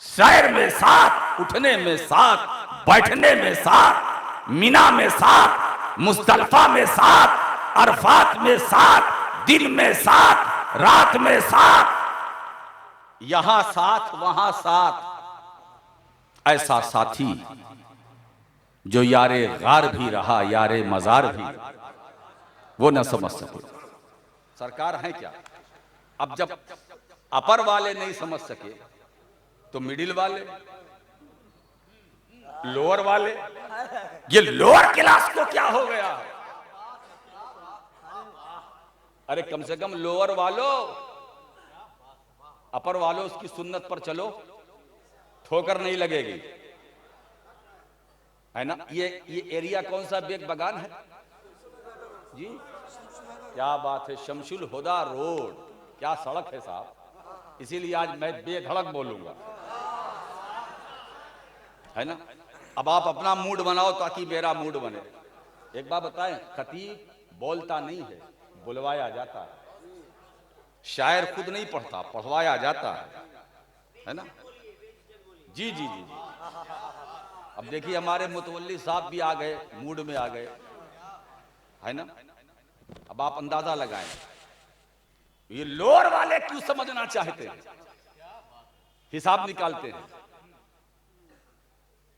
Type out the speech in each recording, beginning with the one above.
शहर में साथ, उठने में साथ, बैठने में साथ, मिना में साथ, मुस्तल्फा में साथ, अरफात में साथ, दिन में साथ, रात में साथ, यहां साथ वहां साथ। ऐसा साथी जो यारे गार भी रहा, यारे मजार भी, वो न समझ सके। सरकार है क्या? अब जब अपर वाले नहीं समझ सके तो मिडिल वाले, लोअर वाले, ये लोअर क्लास को क्या हो गया? अरे कम से कम लोअर वालों, अपर वालों उसकी सुन्नत पर चलो, ठोकर नहीं लगेगी, है ना। ये एरिया कौन सा? बेग बगान है जी, क्या बात है। शमशुल हुदा रोड, क्या सड़क है साहब। इसीलिए आज मैं बेधड़क बोलूंगा, है ना। अब आप अपना मूड बनाओ ताकि मेरा मूड बने। एक बात बताएं, खतीब बोलता नहीं है, बुलवाया जाता है। शायर खुद नहीं पढ़ता, पढ़वाया जाता है ना। जी जी जी जी। अब देखिए हमारे मुतवल्ली साहब भी आ गए, मूड में आ गए, है ना। अब आप अंदाजा लगाएं, ये लोअर वाले क्यों समझना चाहते हैं? हिसाब निकालते हैं।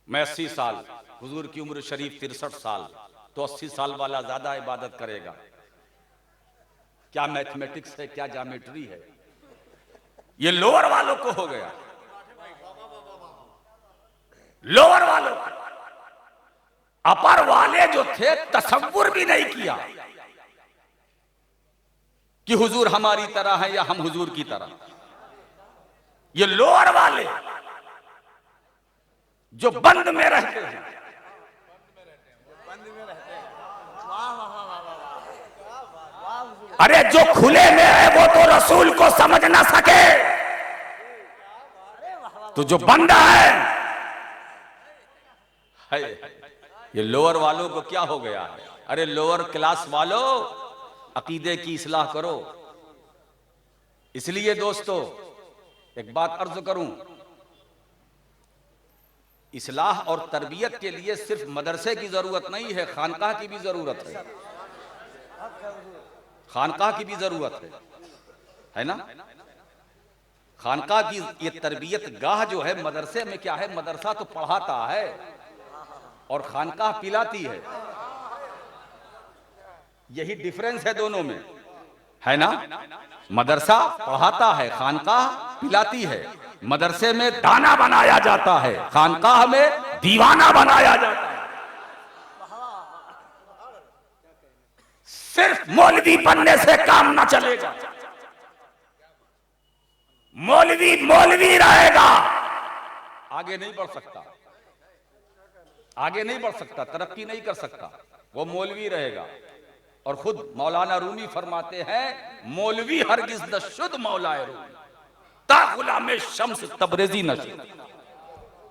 मैं 80 साल, हुजूर की उम्र शरीफ 63 साल, तो 80 साल वाला ज्यादा इबादत करेगा। क्या मैथमेटिक्स है, क्या ज्योमेट्री है? ये लोअर वालों को हो गया, लोअर वालों को। अपर वाले जो थे तसव्वुर भी नहीं किया कि हुजूर हमारी तरह है या हम हुजूर की तरह। ये लोअर वाले जो बंद में रहते हैं, अरे जो खुले में है वो तो रसूल को समझ ना सके, तो जो बंद है ये लोअर वालों को क्या हो गया है? अरे लोअर क्लास वालों, अकीदे की इस्लाह करो। इसलिए दोस्तों एक बात अर्ज करूं, इस्लाह और तरबियत के लिए सिर्फ मदरसे की जरूरत नहीं है, खानकाह की भी जरूरत है। खानकाह की भी जरूरत है ना। खानकाह की ये तरबियत गाह जो है, मदरसे में क्या है, मदरसा तो पढ़ाता है और खानकाह पिलाती है। यही डिफरेंस है दोनों में, है ना। मदरसा पढ़ाता है, खानकाह पिलाती है। मदरसे में दाना बनाया जाता है, खानकाह में दीवाना बनाया जाता है। सिर्फ मौलवी बनने से काम ना चलेगा। मौलवी मौलवी रहेगा, आगे नहीं बढ़ सकता, आगे नहीं बढ़ सकता, तरक्की नहीं कर सकता। वो मौलवी रहेगा। और खुद मौलाना रूमी फरमाते हैं, मौलवी हरगिज न शुद्ध मौलाए रूमी ता गुलाम शम्स तबरेजी नशीद।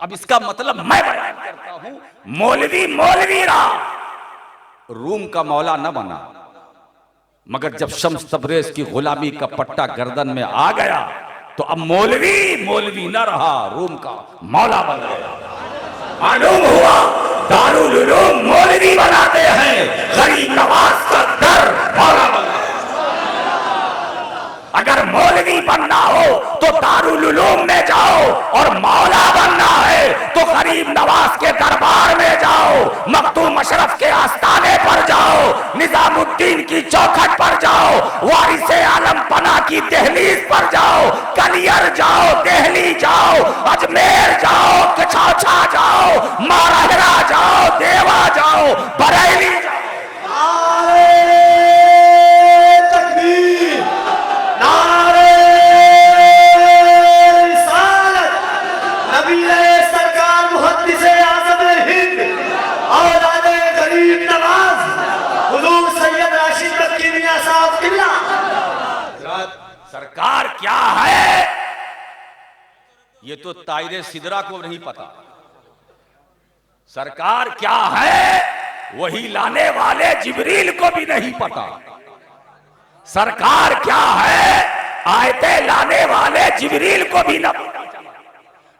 अब इसका मतलब मैं बयान करता हूं, मौलवी मौलवी रहा, रूम का मौला न बना। मगर जब शम्स तबरेज की गुलामी का पट्टा गर्दन में आ गया तो अब मौलवी मौलवी न रहा, रूम का मौला बन गया। मालूम हुआ दारुल उलूम मौलवी बनाते हैं, गरीब नवाज का दर मौला बनाते हैं। अगर मौलवी बनना हो तो दारुल उलूम में जाओ, और मौला बनना है तो गरीब नवाज के दरबार में जाओ, मखदूम अशरफ के आस्थाने पर जाओ, निजामुद्दीन की चौखट पर जाओ, वारिसे आलम पना की दहलीज पर जाओ, कलियर जाओ, दिल्ली जाओ, अजमेर जाओ, कछौछा जाओ, मारहरा जाओ, देवा जाओ, बरेली जाओ। सरकार क्या है ये तो तायरे सिदरा को नहीं पता। सरकार क्या है वही लाने वाले जिब्रील को भी नहीं पता। सरकार क्या है आयते लाने वाले जिब्रील को भी न पता।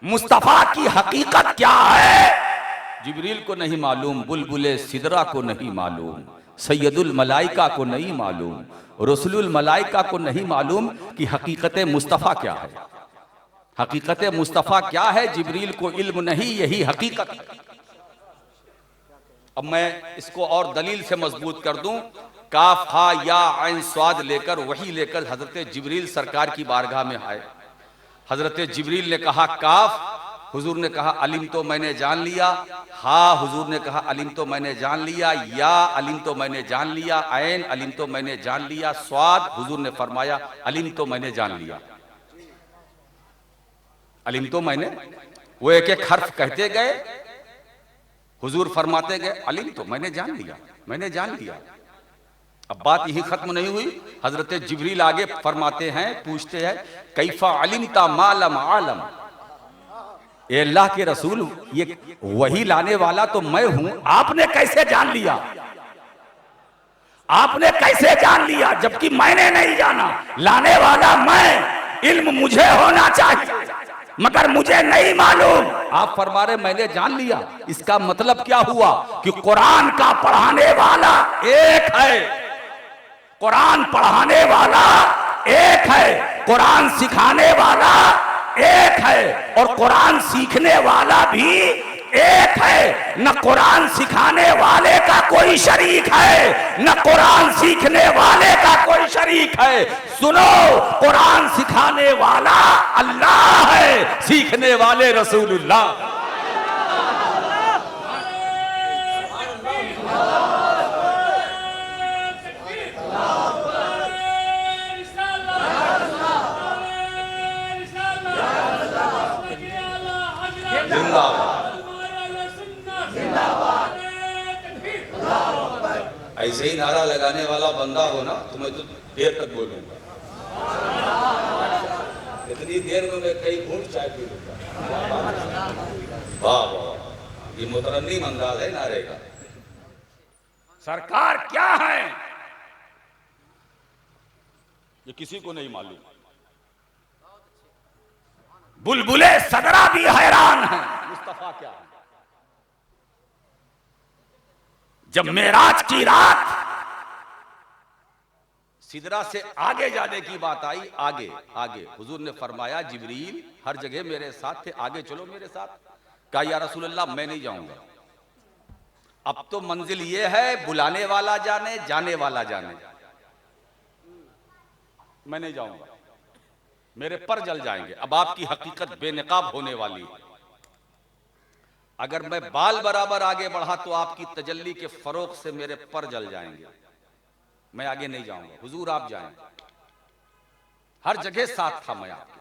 मुस्तफा की हकीकत क्या है जिब्रील को नहीं मालूम, बुलबुले सिदरा को नहीं मालूम, सैयदुल मलाइका को नहीं मालूम, रसूलुल मलाइका को नहीं मालूम कि हकीकत मुस्तफा क्या है। हकीकत मुस्तफा क्या है जिब्रील को इल्म नहीं, यही हकीकत है। अब मैं इसको और दलील से मजबूत कर दूं। काफ हा या ऐन स्वाद लेकर वही लेकर हजरत जिब्रील सरकार की बारगाह में आए। हजरत जिब्रील ने कहा काफ, हुजूर ने कहा अलिम तो मैंने जान लिया। हा, हुजूर ने कहा अलिम तो मैंने जान लिया। या, अलिम तो मैंने जान लिया। ऐन, अलिम तो मैंने जान लिया। स्वाद, हुजूर ने फरमाया अलिम तो मैंने जान लिया। अलिम तो मैंने, वो एक एक हर्फ कहते गए, हुजूर फरमाते गए अलिम तो मैंने जान लिया, मैंने जान लिया। अब बात यही खत्म नहीं हुई। हजरत जिब्रील आगे फरमाते हैं, पूछते हैं कैफा अलिमता मालम आलम, ए अल्लाह के रसूल ये वही लाने वाला तो मैं हूं, आपने कैसे जान लिया? आपने कैसे जान लिया जबकि मैंने नहीं जाना? लाने वाला मैं, इल्म मुझे होना चाहिए मगर मुझे नहीं मालूम। आप फरमा रहे मैंने जान लिया, इसका मतलब क्या हुआ कि कुरान का पढ़ाने वाला एक है, कुरान पढ़ाने वाला एक है, कुरान सिखाने वाला एक है और कुरान सीखने वाला भी एक है। न कुरान सिखाने वाले का कोई शरीक है, न कुरान सीखने वाले का कोई शरीक है। सुनो, कुरान सिखाने वाला अल्लाह है, सीखने वाले रसूलुल्लाह। ऐसे ही नारा लगाने वाला बंदा हो ना तो मैं तो देर तक बोलूंगा, इतनी देर में मैं कई घूंट चाय पी लूंगा। वाह वाह, ये मुतरन्निम अंदाज है नारे का। सरकार क्या है ये किसी को नहीं मालूम। बुलबुले सदरा भी हैरान है मुस्तफा क्या है। जब मेराज की रात सिदरा से आगे जाने की बात आई, आगे आगे हुजूर ने फरमाया जिब्रील हर जगह मेरे साथ थे, आगे चलो मेरे साथ। कहा या रसूलल्लाह मैं नहीं जाऊंगा, अब तो मंजिल ये है बुलाने वाला जाने जाने वाला जाने, मैं नहीं जाऊंगा, मेरे पर जल जाएंगे। अब आपकी हकीकत बेनकाब होने वाली है। अगर मैं बाल बराबर आगे बढ़ा तो आपकी तजल्ली के फरोग से मेरे पर जल जाएंगे, मैं आगे नहीं जाऊंगा, हुजूर आप जाएं। हर जगह साथ था मैं आपके,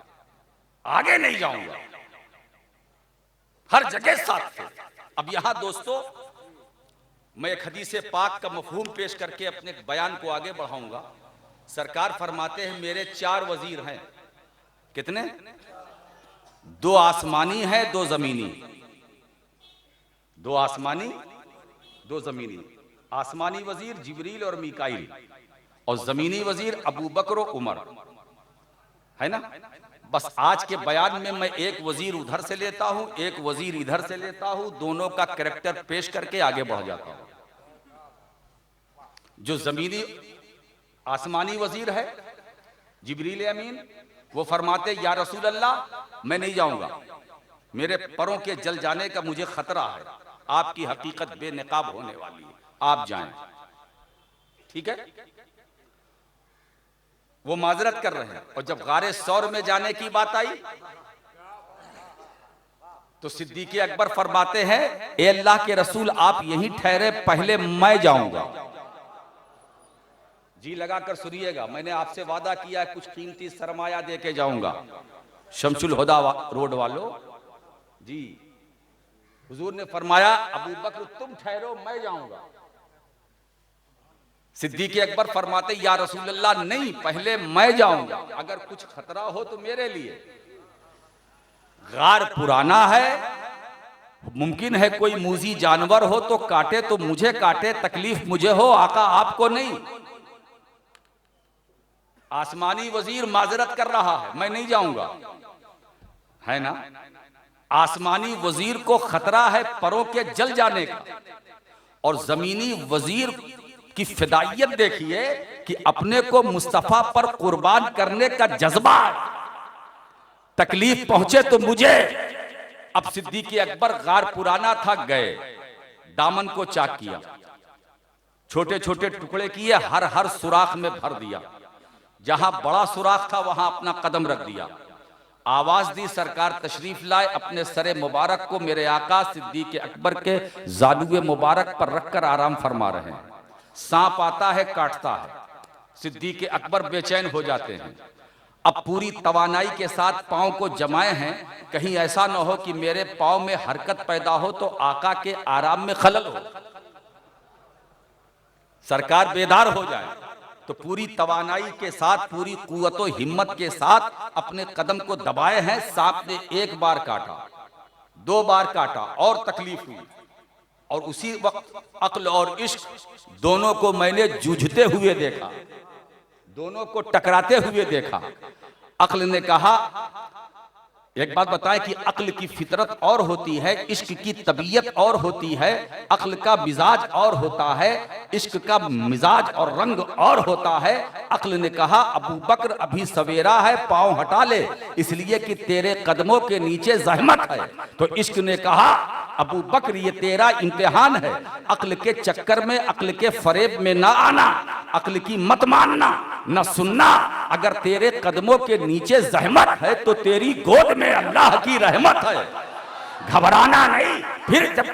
आगे नहीं जाऊंगा, हर जगह साथ थे। अब यहां दोस्तों मैं एक हदीस पाक का मफहूम पेश करके अपने बयान को आगे बढ़ाऊंगा। सरकार फरमाते हैं मेरे 4 वजीर हैं। कितने? 2 आसमानी है, 2 जमीनी। 2 आसमानी, 2 जमीनी। आसमानी वजीर जिब्रील और मीकाईल और जमीनी वजीर अबू बकर और उमर, है ना। बस आज के बयान में मैं एक वजीर उधर से लेता हूं, एक वजीर इधर से लेता हूं, दोनों का कैरेक्टर पेश करके आगे बढ़ जाता हूं। जो जमीनी आसमानी वजीर है जिब्रील अमीन, वो फरमाते या रसूल अल्लाह मैं नहीं जाऊंगा, मेरे परों के जल जाने का मुझे खतरा है, आपकी हकीकत बेनकाब होने वाली है, आप जाएं। ठीक है, वो माजरत कर रहे हैं। और जब गारे सौर में जाने की बात आई तो सिद्दीक़ अकबर फरमाते हैं ए अल्लाह के रसूल आप यहीं ठहरे, पहले मैं जाऊंगा। जी लगाकर सुनिएगा, मैंने आपसे वादा किया कुछ कीमती सरमाया दे के जाऊंगा। शमसुल हुदा रोड वालों जी, हुजूर ने फरमाया अबू बकर तुम ठहरो मैं जाऊंगा। सिद्दीक़ अकबर फरमाते या रसूल अल्लाह नहीं, पहले मैं जाऊंगा, अगर कुछ खतरा हो तो मेरे लिए। गार पुराना है, मुमकिन है कोई मूजी जानवर हो तो काटे तो मुझे काटे, तकलीफ मुझे हो आका आपको नहीं। आसमानी वजीर माजरत कर रहा है मैं नहीं जाऊंगा, है ना। आसमानी वजीर को खतरा है परों के जल जाने का, और जमीनी वजीर की फिदाइयत देखिए कि अपने को मुस्तफा पर कुर्बान करने का जज्बा। तकलीफ पहुंचे तो मुझे। अब सिद्दीक़ अकबर गार पुराना था, गए दामन को चाक किया, छोटे छोटे टुकड़े किए, हर हर सुराख में भर दिया, जहां बड़ा सुराख था वहां अपना कदम रख दिया। आवाज दी, सरकार तशरीफ लाए, अपने सरे मुबारक को मेरे आका सिद्दीक़ अकबर के जानुए मुबारक पर रखकर आराम फरमा रहे हैं। सांप आता है, काटता है, सिद्दीक़ अकबर बेचैन हो जाते हैं। अब पूरी तवानाई के साथ पांव को जमाए हैं, कहीं ऐसा न हो कि मेरे पांव में हरकत पैदा हो तो आका के आराम में खलल हो, सरकार बेदार हो जाए। तो पूरी तवानाई के साथ, पूरी कुव्वतो हिम्मत के साथ अपने कदम को दबाए हैं। सांप ने एक बार काटा, 2 बार काटा और तकलीफ हुई, और उसी वक्त अक्ल और इश्क दोनों को मैंने जूझते हुए देखा, दोनों को टकराते हुए देखा। अक्ल ने कहा, एक बात बताएं कि अक्ल की फितरत और होती है, इश्क की तबीयत और होती है, अक्ल का मिजाज और होता है, इश्क का मिजाज और रंग और होता है। अक्ल ने कहा, अबू बकर अभी सवेरा है, पांव हटा ले, इसलिए कि तेरे कदमों के नीचे जहमत है। तो इश्क ने कहा, अबू बकर ये तेरा इम्तिहान है, अक्ल के चक्कर में, अक्ल के फरेब में ना आना, अक्ल की मत मानना, न सुनना। अगर तेरे कदमों के नीचे जहमत है तो तेरी गोद में अल्लाह की रहमत है, घबराना नहीं। फिर जब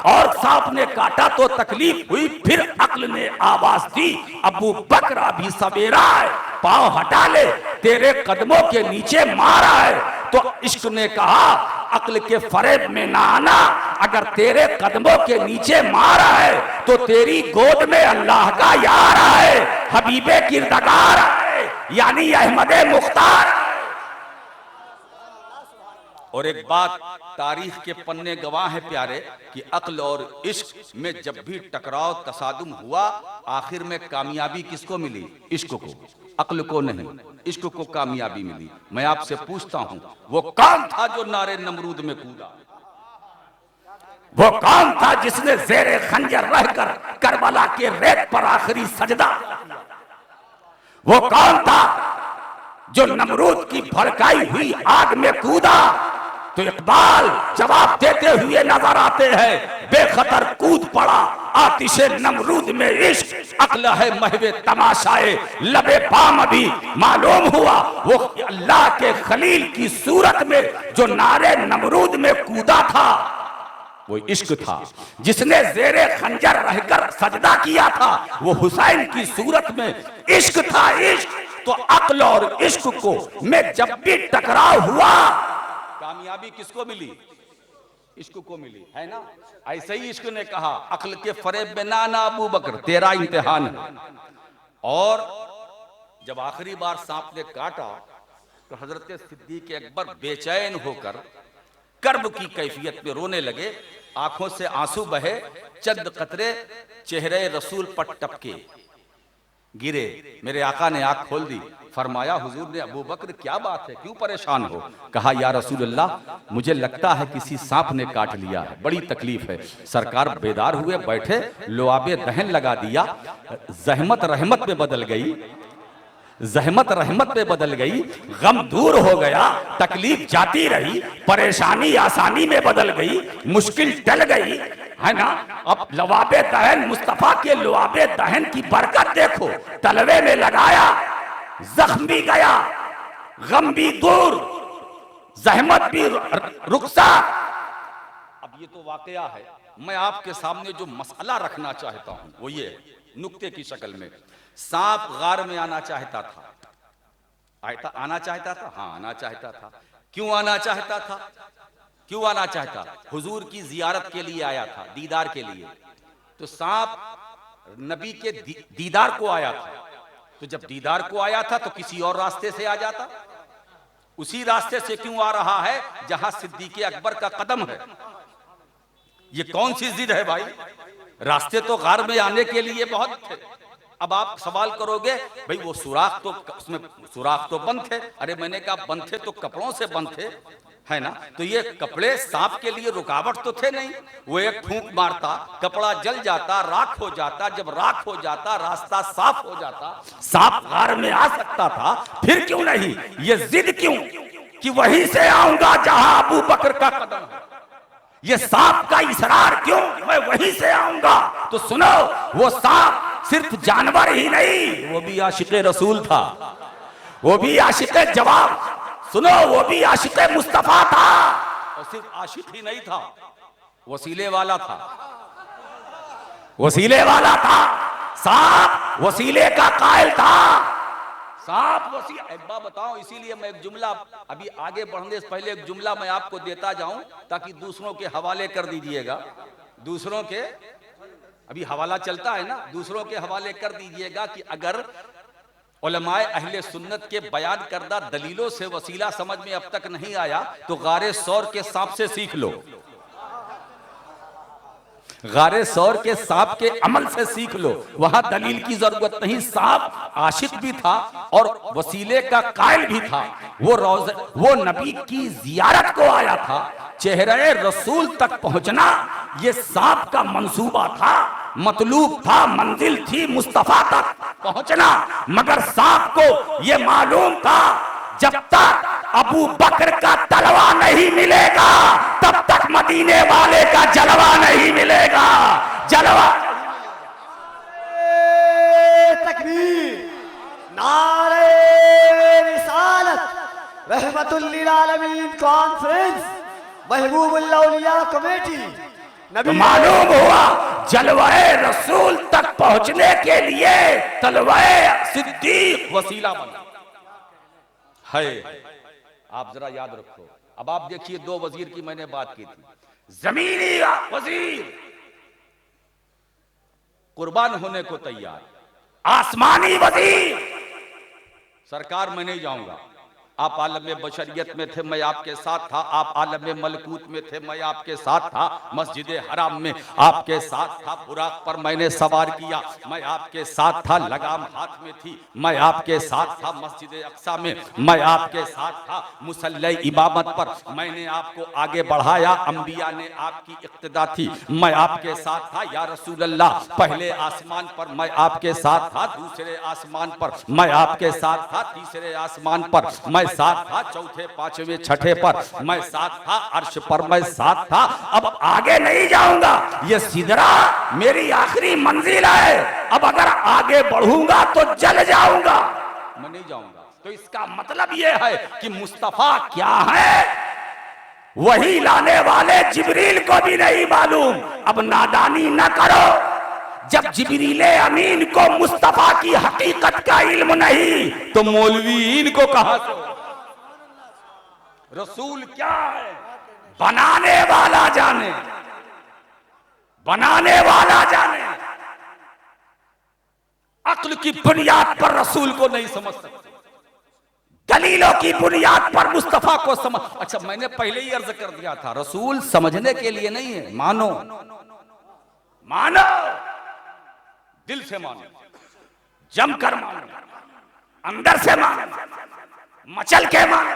और सांप ने काटा तो तकलीफ हुई, फिर अक्ल ने आवाज दी, अबू बकर अभी सवेरा है, पांव हटा ले, तेरे कदमों के नीचे मारा है। तो इश्क ने कहा, अक्ल के फरेब में ना आना, अगर तेरे कदमों के नीचे मारा है तो तेरी गोद में अल्लाह का यार है, हबीबे किरदगार है, यानी अहमदे मुख्तार। और एक बात तारीख के पन्ने गवाह है प्यारे, कि अक्ल और इश्क में जब भी टकराव तसादुम हुआ, आखिर में कामयाबी किसको मिली? इश्क को, अक्ल को नहीं, इश्क को कामयाबी मिली। मैं आपसे पूछता हूं, वो कौन था जो नारे नमरूद में कूदा? वो कौन था जिसने ज़ेरे खंजर रहकर करबला के रेत पर आखिरी सजदा? वो कौन था जो नमरूद की भड़काई हुई आग में कूदा? तो इकबाल जवाब देते हुए नजर आते हैं, बेखतर कूद पड़ा आतिशे नमरूद में इश्क, अक्ल है महवे तमाशाए लबे पाम भी मालूम हुआ। वो अल्लाह के खलील की सूरत में जो नारे नमरूद में कूदा था, वो इश्क था। जिसने ज़ेरे खंजर रहकर सजदा किया था, वो हुसैन की सूरत में इश्क था, इश्क। तो अक्ल और इश्क को में जब भी टकराव हुआ, कामयाबी किसको मिली? इश्क को मिली, है ना? ऐसे ही इश्क ने कहा, अक्ल के फरेब में ना आना अबू बकर, तेरा इम्तिहान है। और जब आखिरी बार सांप ने काटा तो हजरत सिद्दीक़ अकबर बेचैन होकर कर्ब की कैफियत में रोने लगे, आंखों से आंसू बहे, चंद कतरे चेहरे रसूल पर टपके गिरे। मेरे आका ने आंख खोल दी, फरमाया, हुजूर ने, अबू बकर क्या बात है, क्यों परेशान हो? कहा, या रसूल अल्लाह, मुझे लगता है किसी सांप ने काट लिया है, बड़ी तकलीफ है। सरकार बेदार हुए, बैठे, लुआबे दहन लगा दिया, जहमत रहमत में बदल गई, जहमत रहमत में बदल गई, गम दूर हो गया, तकलीफ जाती रही, परेशानी आसानी में बदल गई, मुश्किल टल गई, है ना? अब लवाबे दहन, मुस्तफा के लवाबे दहन की बरकत देखो, तलवे में लगाया, जख्म भी गया, गम भी दूर, जहमत भी रुखसार। अब ये तो वाकया है, मैं आपके सामने जो मसला रखना चाहता हूं वो ये नुक्ते की शक्ल में। सांप गार में आना चाहता था, आना चाहता था, हाँ आना चाहता था। क्यों आना चाहता था? क्यों आना चाहता? हुजूर की जियारत के लिए आया था, दीदार के लिए। तो सांप नबी के दीदार को आया था, तो जब दीदार को आया था तो किसी और रास्ते से आ जाता। उसी रास्ते से क्यों आ रहा है जहां सिद्दीक़ अकबर का कदम है? ये कौन सी जिद है भाई? रास्ते तो गार में आने के लिए बहुत थे। अब आप सवाल करोगे, भाई वो सुराख तो, उसमें सुराख तो बंद थे। अरे मैंने कहा, बंद थे तो कपड़ों से बंद थे, है ना। तो ये कपड़े सांप के लिए रुकावट तो थे नहीं, वो एक फूंक मारता, कपड़ा जल जाता, राख हो जाता, जब राख हो जाता रास्ता साफ हो जाता, सांप गार में आ सकता था। फिर क्यों नहीं, ये जिद क्यों कि वहीं से आऊंगा जहां अबू बकर का कदम है, ये सांप का इसरार क्यों मैं वहीं से आऊंगा। तो सुनो, वो सांप सिर्फ जानवर ही नहीं, वो भी आशिक़े रसूल था, वो भी आशिक़े जवाब, सुनो वो भी आशिक़े मुस्तफा था। और सिर्फ आशिक ही नहीं था, वसीले वाला था, वसीले वाला था। सांप वसीले का कायल था, सांप वसीला। एक बात बताओ, इसीलिए मैं एक जुमला अभी आगे बढ़ने से पहले एक जुमला मैं आपको देता जाऊं ताकि दूसरों के हवाले कर दीजिएगा। दूसरों के अभी हवाला चलता है ना, दूसरों के हवाले कर दीजिएगा कि अगर उलमाए अहले सुन्नत के बयान करदा दलीलों से वसीला समझ में अब तक नहीं आया तो गारे सौर के सांप से सीख लो, गारे सौर के सांप के अमल से सीख लो, वहां दलील की जरूरत नहीं। सांप आशिक भी था और वसीले का कायल भी था। वो नबी की जियारत को आया था, चेहरे रसूल तक पहुंचना ये सांप का मंसूबा था, मतलूब था, मंजिल थी मुस्तफा तक पहुंचना। मगर सांप को ये मालूम था जब तक अबू बकर का तलवा नहीं मिलेगा तब तक मदीने वाले का जलवा नहीं मिलेगा। जलवा तकबीर, नारे रिसालत, रहमतुल लिल आलमीन कॉन्फ्रेंस, महबूबुल्लाह औलिया कमेटी। तो मालूम हुआ जलवाए रसूल तक पहुंचने के लिए तलवाए सिद्दीक वसीला बना है। आप जरा याद रखो। अब आप देखिए, दो वजीर की मैंने बात की थी, जमीनी वजीर कुर्बान होने को तैयार, आसमानी वजीर सरकार मैं नहीं जाऊंगा, आप आलम बशरियत में थे मैं आपके साथ था, आप आलम मलकूत में थे मैं आपके साथ था, मस्जिद हराम में आपके साथ था, बुराक पर मैंने सवार किया मैं आपके साथ था, लगाम हाथ में थी मैं आपके साथ था, मस्जिद अक्सा में मैं आपके साथ था, मुसल्ले इमामत पर मैंने आपको आगे बढ़ाया, अंबिया ने आपकी इक्तिदा थी मैं आपके साथ था। या रसूल अल्लाह, पहले आसमान पर मैं आपके साथ था, दूसरे आसमान पर मैं आपके साथ था, तीसरे आसमान पर मैं साथ था, चौथे पांचवें छठे पर मैं साथ था, अर्श पर मैं साथ था। अब आगे नहीं जाऊंगा, ये सिदरा मेरी आखिरी मंजिल है, अब अगर आगे बढ़ूंगा तो जल जाऊंगा, मैं नहीं जाऊंगा। तो इसका मतलब यह है कि मुस्तफा क्या है वही लाने वाले जिब्रील को भी नहीं मालूम। अब नादानी न करो, जब जिब्रीले अमीन को मुस्तफा की हकीकत का इल्म नहीं तो मौलवीन को कहां से। रसूल क्या है बनाने वाला जाने, बनाने वाला जाने। अक्ल की बुनियाद पर रसूल को नहीं समझ सकते, दलीलों की बुनियाद पर मुस्तफा को समझ। अच्छा, मैंने पहले ही अर्ज कर दिया था, रसूल समझने के लिए नहीं है, मानो, मानो, दिल से मानो, जमकर मानो, अंदर से मानो, मचल के मानो,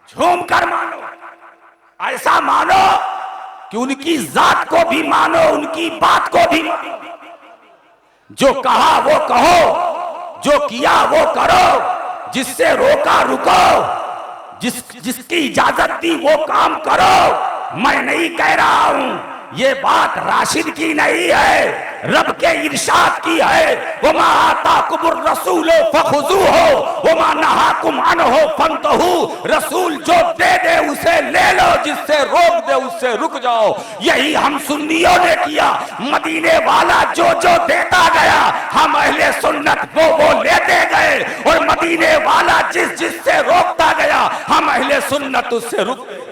झूम कर मानो, ऐसा मानो कि उनकी जात को भी मानो, उनकी बात को भी मानो। जो कहा वो कहो, जो किया वो करो, जिससे रोका रुको, जिसकी इजाजत दी वो काम करो। मैं नहीं कह रहा हूं, ये बात राशिद की नहीं है, रब के इरशाद की है। वमा आताकुमुर रसूल फखुजूहु वमा नहाकुम अन्हु फंतहू। रसूल जो दे दे उसे ले लो, जिससे रोक दे उससे रुक जाओ। यही हम सुन्नियों ने किया, मदीने वाला जो जो देता गया हम अहले सुन्नत वो लेते गए, और मदीने वाला जिससे रोकता गया हम अहले सुन्नत उससे रुक गए।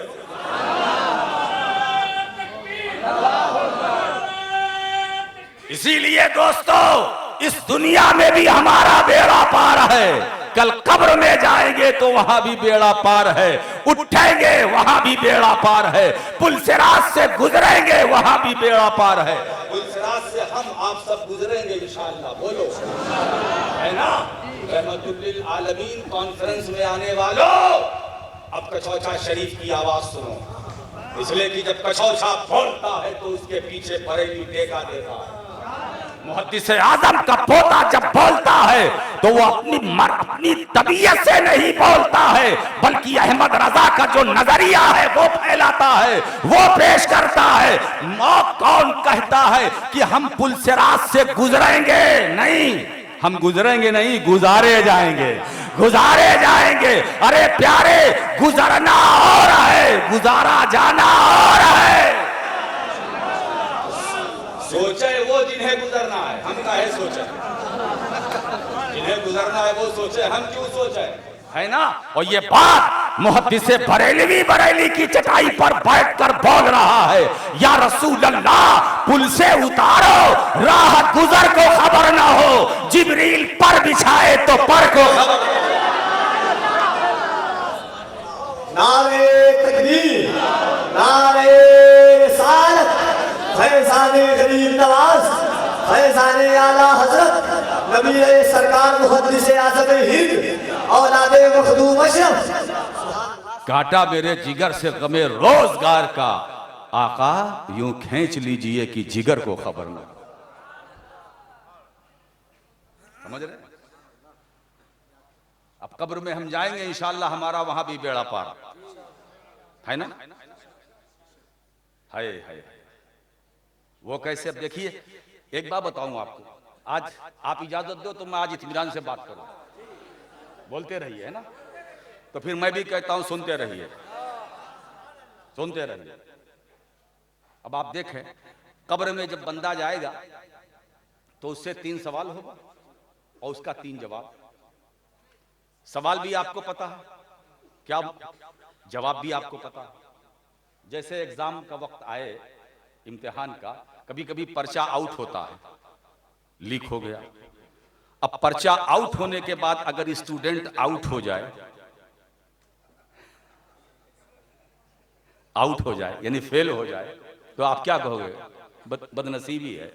इसीलिए दोस्तों, इस दुनिया में भी हमारा बेड़ा पार है, कल कब्र में जाएंगे तो वहां भी बेड़ा पार है, उठेंगे वहां भी बेड़ा पार है, पुलसिरात से गुजरेंगे वहां भी बेड़ा पार है। पुलसिरात से हम आप सब गुजरेंगे इंशाअल्लाह, बोलो है ना। रहमतुल लिल आलमीन कॉन्फ्रेंस में आने वालों, अब कछौछा शरीफ की आवाज सुनो, इसलिए कि जब कछौछा बोलता है तो उसके पीछे बरेली टेका देता है। मुहद्दिस आजम का पोता जब बोलता है तो वो अपनी तबीयत से नहीं बोलता है, बल्कि अहमद रजा का जो नजरिया है वो फैलाता है, वो पेश करता है। कौन कहता है कि हम पुल सिरात से गुजरेंगे? नहीं, हम गुजरेंगे नहीं, गुजारे जाएंगे, गुजारे जाएंगे। अरे प्यारे, गुजरना और है, गुजारा जाना और है। सोचे वो जिन्हें गुजरना है, हम काहे सोचे? जिन्हें गुजरना है वो सोचे, हम क्यों सोचे? है ना? और ये बात मुहद्दिस बरेली की चटाई पर बैठकर बोल रहा है, या रसूल अल्लाह पुल से उतारो, राह गुजर को खबर ना हो, जिब्रील पर बिछाए तो पर को खबर। नारे तकबीर, नारे रिसालत, फैज़ाने गरीब नवाज, फैज़ाने आला हजरत नबी सरकार मुहद्दिस आज़म हिंद औलादे मखदूम अशरफ। काटा मेरे जिगर से गमे रोजगार का, आका यूं खींच लीजिए कि जिगर को खबर न। समझ रहे? अब कब्र में हम जाएंगे इंशाअल्लाह, हमारा वहां भी बेड़ा पार है ना? हाय हाय, वो कैसे? अब देखिए, एक बात बताऊं आपको, आज आप इजाजत दो तो मैं आज इत्मीनान से बात करूं। बोलते रहिए, है ना? तो फिर मैं भी कहता हूं सुनते रहिए, सुनते रहिए। अब आप देखें, कब्र में जब बंदा जाएगा तो उससे 3 सवाल होगा और उसका 3 जवाब। सवाल भी आपको पता है क्या, जवाब भी आपको पता है। जैसे एग्जाम का वक्त आए, इम्तिहान का, कभी कभी पर्चा आउट होता है, लीक हो गया। अब पर्चा आउट होने के बाद अगर स्टूडेंट आउट हो जाए, आउट हो जाए यानी फेल हो जाए, तो आप क्या कहोगे? बदनसीबी है,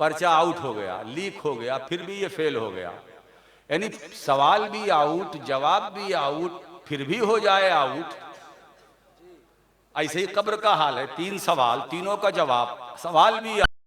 पर्चा आउट हो गया, लीक हो गया, फिर भी ये फेल हो गया। यानी सवाल भी आउट, जवाब भी आउट, फिर भी हो जाए आउट। ऐसे ही कब्र का हाल है, 3 सवाल, तीनों का जवाब, सवाल भी